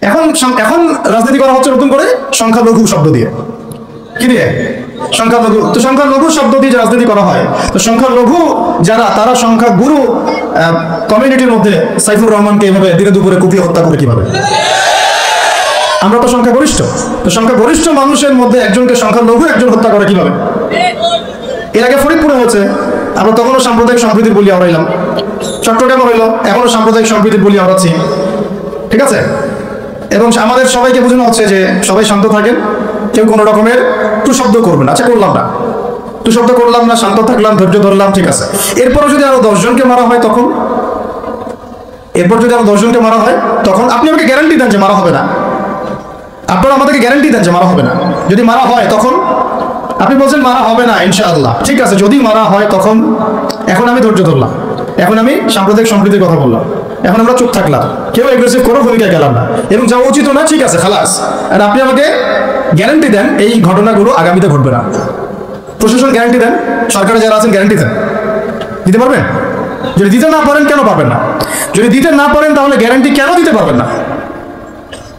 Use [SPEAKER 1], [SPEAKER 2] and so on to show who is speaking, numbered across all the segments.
[SPEAKER 1] এখন এখন রাজনীতি করা হচ্ছে নতুন করে সংখ্যালঘু শব্দ দিয়ে। কি দিয়ে? সংখ্যালঘু। তো সংখ্যালঘু শব্দ দিয়ে যে রাজনীতি করা হয়, তো সংখ্যালঘু যারা, তারা সংখ্যাগুরু কমিউনিটির মধ্যে সাইফুর রহমানকে এভাবে দিনে দুপুরে কুপিয়ে হত্যা করে কিভাবে? আমরা তো সংখ্যাগরিষ্ঠ, তো সংখ্যাগরিষ্ঠ মানুষের মধ্যে একজনকে সংখ্যালঘু একজন হত্যা করে কিভাবে? এর আগে ফরিদপুরে হয়েছে, আমরা তখনও সাম্প্রদায়িক সম্প্রীতির বলি আওড়াইলাম। চট্টগ্রামে হইল, এখনো সাম্প্রদায়িক সম্প্রীতির বলি আওড়াচ্ছি, ঠিক আছে? এবং আমাদের সবাইকে বোঝানো হচ্ছে যে সবাই শান্ত থাকেন, কেউ কোনো রকমের টু শব্দ করবেন। আচ্ছা, করলাম না, টু শব্দ করলাম না, শান্ত থাকলাম, ধৈর্য ধরলাম, ঠিক আছে। এরপরও যদি আরো 10 জনকে মারা হয় তখন, এরপর যদি আরো 10 জনকে মারা হয় তখন আপনি আমাকে গ্যারান্টি দেন যে মারা হবে না। আপনারা আমাদেরকে গ্যারান্টি দেন যে মারা হবে না। যদি মারা হয় তখন আপনি বলছেন মারা হবে না ইনশাআল্লাহ, ঠিক আছে। যদি মারা হয় তখন, এখন আমি ধৈর্য ধরলাম, এখন আমি সাম্প্রদায়িক সম্প্রীতির কথা বললাম, এখন আমরা চুপ থাকলাম, কেউ এগ্রেসিভ কোনো ভূমিকা গেলাম না, এবং যাওয়া উচিত না, ঠিক আছে, খালাস। আর আপনি আমাকে গ্যারান্টি দেন এই ঘটনাগুলো আগামীতে ঘটবে না। প্রশাসন গ্যারান্টি দেন, সরকারে যারা আছেন গ্যারান্টি দেন, দিতে পারবেন? যদি দিতে না পারেন কেন পারবেন না? যদি দিতে না পারেন তাহলে গ্যারান্টি কেন দিতে পারবেন না?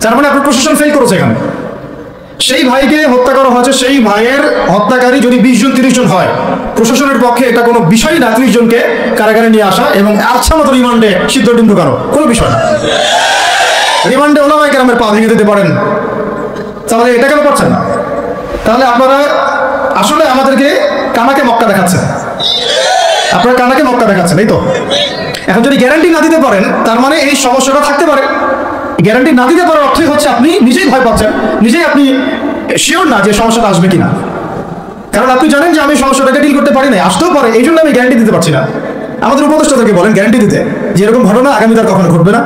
[SPEAKER 1] তার মানে আপনার প্রশাসন ফেল করেছে এখানে। সেই ভাইকে হত্যা করা হয়েছে, সেই ভাইয়ের হত্যাকারী যদি 20 জন 30 জন হয়, প্রশাসনের পক্ষে এটা কোনো বিষয় না 30 জনকে কারাগারে নিয়ে আসা এবং আচ্ছা মতো রিমান্ডে সিদ্ধ ডিম ঢোকানো কোনো বিষয় না। রিমান্ডে ওলামায়ে কেরামের পা ভেঙে দিতে পারেন, তাহলে এটা কেন পারছেন না? তাহলে আপনারা আসলে আমাদেরকে কানাকে মক্কা দেখাচ্ছেন, আপনারা কানাকে মক্কা দেখাচ্ছেন, এই তো। এখন যদি গ্যারান্টি না দিতে পারেন তার মানে এই সমস্যাটা থাকতে পারে। গ্যারান্টি না দিতে পারার অর্থই হচ্ছে আপনি নিজেই ভয় পাচ্ছেন, নিজেই আপনি শিওর না যে সমস্যাটা আসবে কিনা। কারণ আপনি জানেন যে আমি সমস্যাটাকে ডিল করতে পারি না, আসতেও পারে, এই জন্য আমি গ্যারান্টি দিতে পারছি না। আমাদের উপদেষ্টাদেরকে বলেন গ্যারান্টি দিতে যে এরকম ঘটনা আগামীকাল কখনো ঘটবে না।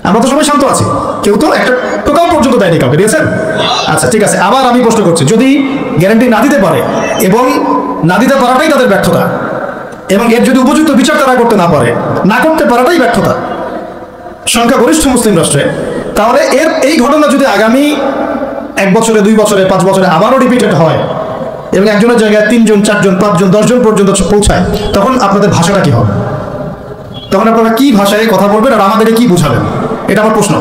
[SPEAKER 1] আমরা তো সবাই শান্ত আছি, কেউ তো একটা টোকাও পর্যন্ত দেয়নি কাউকে, দিয়েছেন? আচ্ছা, ঠিক আছে। আবার আমি প্রশ্ন করছি, যদি গ্যারান্টি না দিতে পারে এবং না দিতে পারাটাই তাদের ব্যর্থতা, এবং এর যদি উপযুক্ত বিচার তারা করতে না পারে, না করতে পারাটাই ব্যর্থতা সংখ্যাগরিষ্ঠ মুসলিম রাষ্ট্রে, তাহলে এই ঘটনা যদি আগামী 1 বছরে, 2 বছরে, 5 বছরে আবারও রিপিটেড হয় এবং একজনের জায়গায় 3 জন, 4 জন, 5 জন, 10 জন পর্যন্ত পৌঁছায়, তখন আপনাদের ভাষাটা কি হবে? তখন আপনারা কি ভাষায় কথা বলবেন আর আমাদেরকে কি বুঝাবেন? এটা আমার প্রশ্ন।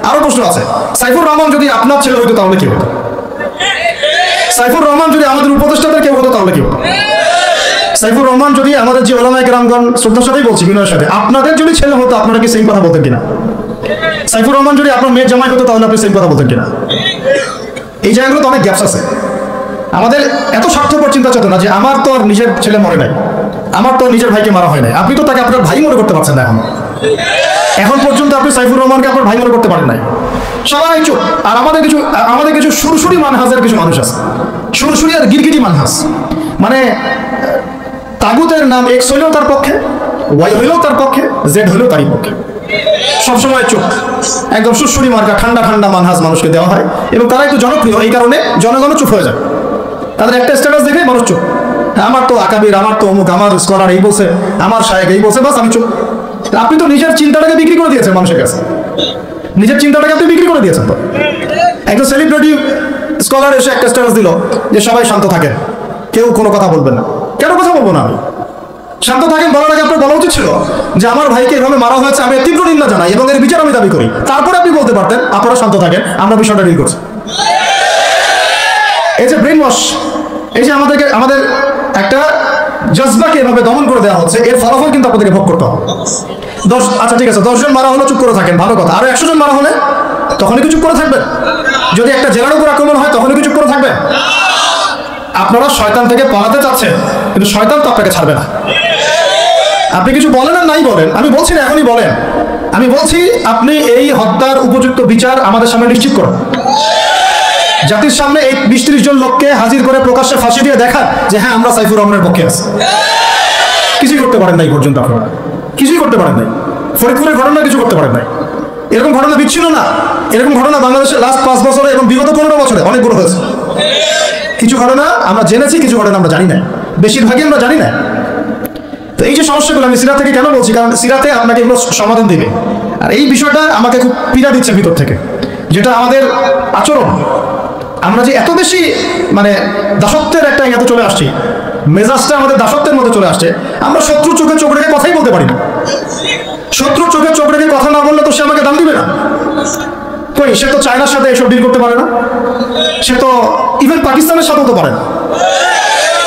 [SPEAKER 1] আরো প্রশ্ন আছে, সাইফুর রহমান যদি আপনার ছেলে হইতো তাহলে কি হতো? সাইফুর রহমান যদি আমাদের উপদেষ্টাদের কেউ হতো তাহলে কি হতো? সাইফুর রহমান যদি আমাদের যে ওলামায়ে কেরামগণ, শ্রদ্ধার সাথেই বলছি, বিনয়ের সাথে, আপনাদের যদি ছেলে হতো আপনারা কি সেম কথা বলতেন কিনা? সাইফুর রহমান যদি আপনার মেয়ের জামাই হতো তাহলে আপনি সেম কথা বলতেন কিনা? এই জায়গাগুলো তো অনেক গ্যাপস আছে। আমাদের এত স্বার্থপর চিন্তা চেতনা যে আমার তো আর নিজের ছেলে মরে নাই, আমার তো নিজের ভাইকে মারা হয় নাই, আপনি তো তাকে আপনার ভাই মনে করতে পারছেন না। এখন পর্যন্ত আপনি সাইফুর রহমানকে আপনার ভাই মনে করতে পারেন নাই। সবাই চুপ। আর আমাদের কিছু সুরসুরি মানহাজের কিছু মানুষ আছে, সুরসুরি আর গিরগিটি মানহাজ, মানে তাগুতের নাম এক্স হইলেও তার পক্ষে, ওয়াই হইলেও তার পক্ষে, জেড হইলেও তারই পক্ষে। সবসময় চুপ, একদম সুরসুরি মার্কা ঠান্ডা ঠান্ডা মানহাজ মানুষকে দেওয়া হয়, এবং তারা একটু জনপ্রিয়, এই কারণে জনগণও চুপ হয়ে যায়। তাদের একটা স্ট্যাটাস দেখে মানুষ চুপ। আমার তো আকাবির, আমার তো অমুক, আমার স্কলার এই বলছে, আমার শায়েখ এই বলছে, বাস আমি চুপ। আপনি তো নিজের চিন্তাটাকে বিক্রি করে দিয়েছেন মানুষের কাছে, নিজের চিন্তাটাকে আপনি বিক্রি করে দিয়েছেন। তো একটা সেলিব্রিটি স্কলার এসে একটা স্ট্যাটাস দিল যে সবাই শান্ত থাকেন, কেউ কোনো কথা বলবেন না। কেন কথা বলবো না আমি? শান্ত থাকেন বলার আগে আপনার বলা উচিত ছিল যে আমার ভাইকে এভাবে মারা হয়েছে, আমি তীব্র নিন্দা জানাই এবং এর বিচার আমি দাবি করি। তারপরে আপনি বলতে পারতেন আপনারা শান্ত থাকেন, আমরা বিষয়টা ডিল করছি। এই যে ব্রেন ওয়াশ, এই যে আমাদের একটা জজবাকে এভাবে দমন করে দেওয়া হচ্ছে, এর ফলাফল কিন্তু আপনাদেরকে ভোগ করতে হবে। আচ্ছা, ঠিক আছে, 10 জন মারা হলে চুপ করে থাকেন, ভালো কথা। আরো 100 জন মারা হলে তখনই কি চুপ করে থাকবেন? যদি একটা জেলার উপর আক্রমণ হয় তখনই কি চুপ করে থাকবেন? আপনারা শয়তান থেকে পালাতে চাচ্ছেন, কিন্তু শয়তান তো আপনাকে ছাড়বে না। আপনি কিছু বলেন আর নাই বলেন, আমি বলছি না এখনই বলেন, আমি বলছি আপনি এই হত্যার উপযুক্ত বিচার আমাদের সামনে নিশ্চিত করুন। জাতির সামনে এই 20-30 জন লোককে হাজির করে প্রকাশ্যে ফাঁসি দিয়ে দেখান যে হ্যাঁ আমরা সাইফুর রহমানের পক্ষে আছি। কিছুই করতে পারেন নাই পর্যন্ত, আপনারা কিছুই করতে পারেন নাই। ফরিদপুরের ঘটনা কিছু করতে পারেন নাই। এরকম ঘটনা বিচ্ছিন্ন না, এরকম ঘটনা বাংলাদেশের লাস্ট 5 বছরে এবং বিগত 15 বছরে অনেকগুলো হয়েছে। কিছু ঘটনা আমরা জেনেছি, কিছু ঘটনা আমরা জানি না, বেশিরভাগই আমরা জানি না। তো এই যে সমস্যাগুলো আমি সিরাত থেকে কেন বলছি, কারণ সিরাতে আপনাকে এগুলো সমাধান দিবে। আর এই বিষয়টা আমাকে খুব পীড়া দিচ্ছে ভিতর থেকে, যেটা আমাদের আচরণ, আমরা যে এত বেশি মানে দাসত্বের একটা ইয়াতে চলে আসছি, মেজাজটা আমাদের দাসত্বের মধ্যে চলে আসছে। আমরা শত্রু চোখে চোখ রেখে কথাই বলতে পারি না। শত্রু চোখে চোখ রেখে কথা না বললে তো সে আমাকে দাম দিবে না। কই, সে তো চায়নার সাথে এসব ডিল করতে পারে না, সে তো ইভেন পাকিস্তানের সাথেও তো পারে না।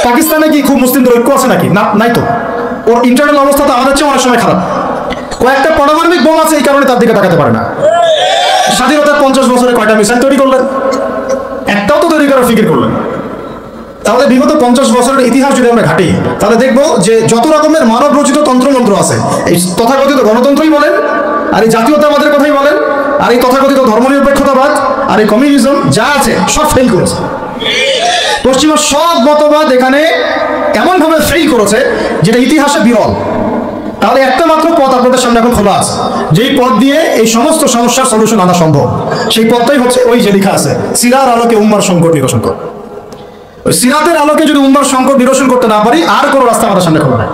[SPEAKER 1] পাকিস্তানে কি খুব মুসলিমদের ঐক্য আছে নাকি? না, নাই তো। ওর ইন্টারনাল অবস্থা তো আমাদের চেয়ে অনেক সময় খারাপ। কয়েকটা পারমাণবিক বোম আছে, এই কারণে তার দিকে তাকাতে পারে না। স্বাধীনতার 50 বছরে কয়টা মিসাইল তৈরি করলেন? একটাও তো তৈরি করার ফিকির করলেন। তাহলে বিগত 50 বছরের ইতিহাস যদি আমরা ঘাঁটি, তাহলে দেখবো যে যত রকমের মানব রচিত তন্ত্রমন্ত্র আছে, এই তথাকথিত গণতন্ত্রই বলেন, আর এই জাতীয়তাবাদের কথাই বলেন, আর এই তথাকথিত ধর্মনিরপেক্ষতাবাদ, আর এই কমিউনিজম যা আছে সব ফেল করেছে। পশ্চিমা সব মতবাদ এখানে এমন ভাবে ফেল করেছে যেটা ইতিহাসে বিরল। তাহলে একটা মাত্র পথ আপনাদের সামনে এখন খোলা আছে, যেই পথ দিয়ে এই সমস্ত সমস্যার সলিউশন আনা সম্ভব। সেই পথটাই হচ্ছে ওই যে লেখা আছে, সিরার আলোকে উম্মার সংকট নিরসন কর। ওই সিরাতের আলোকে যদি উম্মার সংকট নিরসন করতে না পারি, আর কোনো রাস্তা আমাদের সামনে খোলা নাই।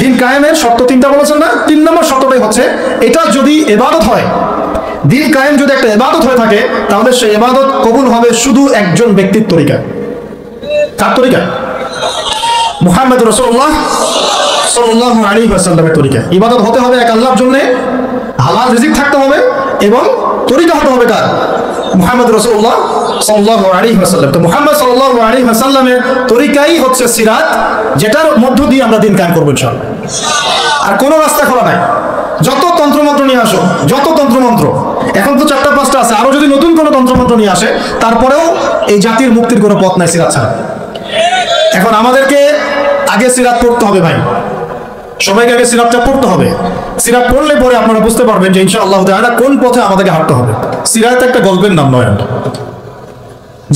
[SPEAKER 1] দিন কায়েমের শর্ত 3টা বলেছেন না? 3 নম্বর শর্তটাই হচ্ছে এটা যদি ইবাদত হয়, দিন কায়েম যদি একটা ইবাদত হয়ে থাকে, তাহলে সেই ইবাদত কবুল হবে শুধু একজন ব্যক্তির তরিকায়। কার তরিকায়? মুহাম্মদ রাসূলুল্লাহ সাল্লাল্লাহু আলাইহি ওয়াসাল্লামের তরিকায়। ইবাদত হতে হবে এক আল্লাহর জন্য, হালাল রিজিক থাকতে হবে, এবং তরিকা হতে হবে কার? মুহাম্মদ রাসূলুল্লাহ সাল্লাল্লাহু আলাইহি ওয়াসাল্লাম। তো মুহাম্মদ সাল্লাল্লাহু আলাইহি ওয়াসাল্লামের তরিকাই হচ্ছে সিরাত, যেটার মধ্য দিয়ে আমরা দিন কায়েম করব ইনশাআল্লাহ। আর কোনো রাস্তা খোলা নাই। যত তন্ত্রমন্ত্র নিয়ে আসো, যত তন্ত্রমন্ত্র, এখন তো 4টা 5টা আছে, আরো যদি নতুন কোনো তন্ত্রমন্ত্র নিয়ে আসে, তারপরেও এই জাতির মুক্তির কোনো পথ নাই সিরাত ছাড়া। এখন আমাদেরকে আগে সিরাত পড়তে হবে ভাই, সবাইকে আগে সিরাতটা পড়তে হবে। সিরাত পড়লে পরে আপনারা বুঝতে পারবেন যে ইনশাআল্লাহ তাআলা কোন পথে আমাদেরকে হাঁটতে হবে। সিরাত একটা গল্পের নাম নয়।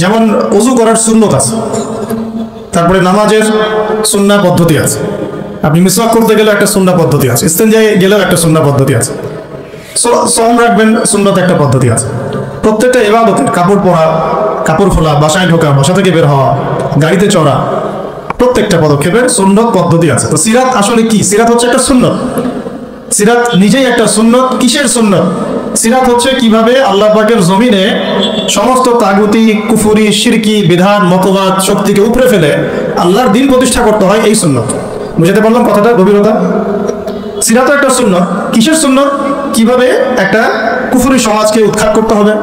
[SPEAKER 1] যেমন ওযু করার সুন্নত আছে, তারপরে নামাজের সুন্নাহ পদ্ধতি আছে, আপনি মিসওয়াক করতে গেলে একটা সুন্নাহ পদ্ধতি আছে, ইস্তেনজায় গেলেও একটা সুন্নাহ পদ্ধতি আছে, সওম রাখবেন সুন্নত একটা পদ্ধতি আছে। প্রত্যেকটা ইবাদতের, কাপড় পরা, কাপড় খোলা, বাসায় ঢোকা, বাসা থেকে বের হওয়া, গাড়িতে চড়া, প্রত্যেকটা পদক্ষেপের সুন্নত পদ্ধতি আছে। তো সিরাত আসলে কি? সিরাত হচ্ছে একটা সুন্নত। সিরাত নিজেই একটা সুন্নত। কিসের সুন্নত? সিরাত হচ্ছে কিভাবে আল্লাহ পাকের জমিনে সমস্ত তাগুতি, কুফরি, শিরকি, বিধান, মতবাদ, শক্তিকে উপরে ফেলে আল্লাহর দ্বীন প্রতিষ্ঠা করতে হয়, এই সুন্নত। বুঝতে পারলাম কথাটা গভীরতা? সিরাত একটা সুন্নত। কিসের সুন্নত? কিভাবে একটা কুফরি সমাজকে উৎখাত করতে হবে,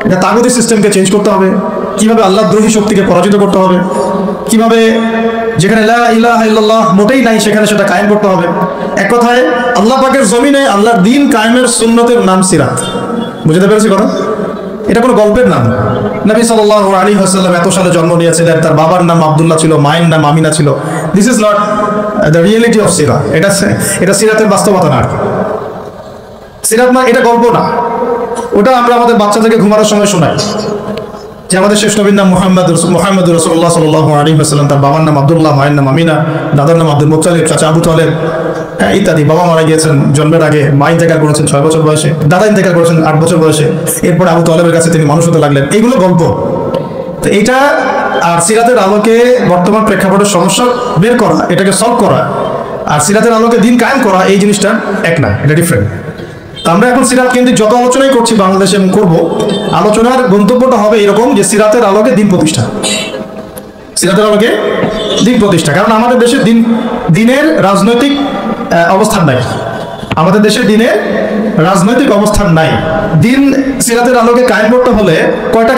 [SPEAKER 1] এটা তাগুতি সিস্টেমকে চেঞ্জ করতে হবে, কিভাবে আল্লাহ দ্রোহী শক্তিকে পরাজিত করতে হবে, কিভাবে যেখানে লা ইলাহা ইল্লাল্লাহ মোটেই নাই সেখানে সেটা কায়েম করতে হবে। এক কথায় আল্লাহ পাকের জমিনে আল্লাহর দ্বীন কায়েমের সুন্নতের নাম সিরাত। বুঝতে পেরেছি কথা? এটা কোনো গল্পের নাম। নবী সাল্লাল্লাহু আলাইহি ওয়াসাল্লাম এত সালে জন্ম নিয়েছিলেন, তার বাবার নাম আব্দুল্লাহ ছিল, মায়ের নাম আমিনা ছিল। This is not the reality of সিরাত। এটা সিরাতের বাস্তবতা না। সিরাত না, এটা গল্প না। ওটা আমরা আমাদের বাচ্চাদেরকে ঘুমানোর সময় শোনাই যে আমাদের শেষ নবীর নাম মুহাম্মদ রাসূলুল্লাহ সাল্লাল্লাহু আলাইহি ওয়াসাল্লাম, তার বাবার নাম আব্দুল্লাহ, মায়ের নাম আমিনা, দাদার নাম আব্দুল মুত্তালিব, চাচা আবু তালেব, ইত্যাদি। বাবা মারা গিয়েছেন জন্মের আগে, মা ইন্তেকাল করেছেন 6 বছর বয়সে, দাদা ইন্তেকাল করেছেন 8 বছর বয়সে, এরপর আবু তালেবের কাছে তিনি মানুষ হতে লাগলেন। এইগুলো গল্প। তো এটা আর সিরাতের আলোকে বর্তমান প্রেক্ষাপটের সমস্যা বের করা, এটাকে সলভ করা, আর সিরাতের আলোকে দিন কায়েম করা, এই জিনিসটা এক না, এটা ডিফারেন্ট। আমরা এখন সিরাত কেন্দ্রিক যত আলোচনাই করছি বাংলাদেশে এবং করবো, আলোচনার গন্তব্যটা হবে এরকম যে সিরাতের আলোকে দিন প্রতিষ্ঠা। সিরাতের আলোকে দিন প্রতিষ্ঠা। কারণ আমাদের দেশে দিনের রাজনৈতিক অবস্থান নাই। আমাদের দেশে দিনে রাজনৈতিক অবস্থান নাই। দিন সিরাতের আলোকে কায়েম করতে হলে কয়টা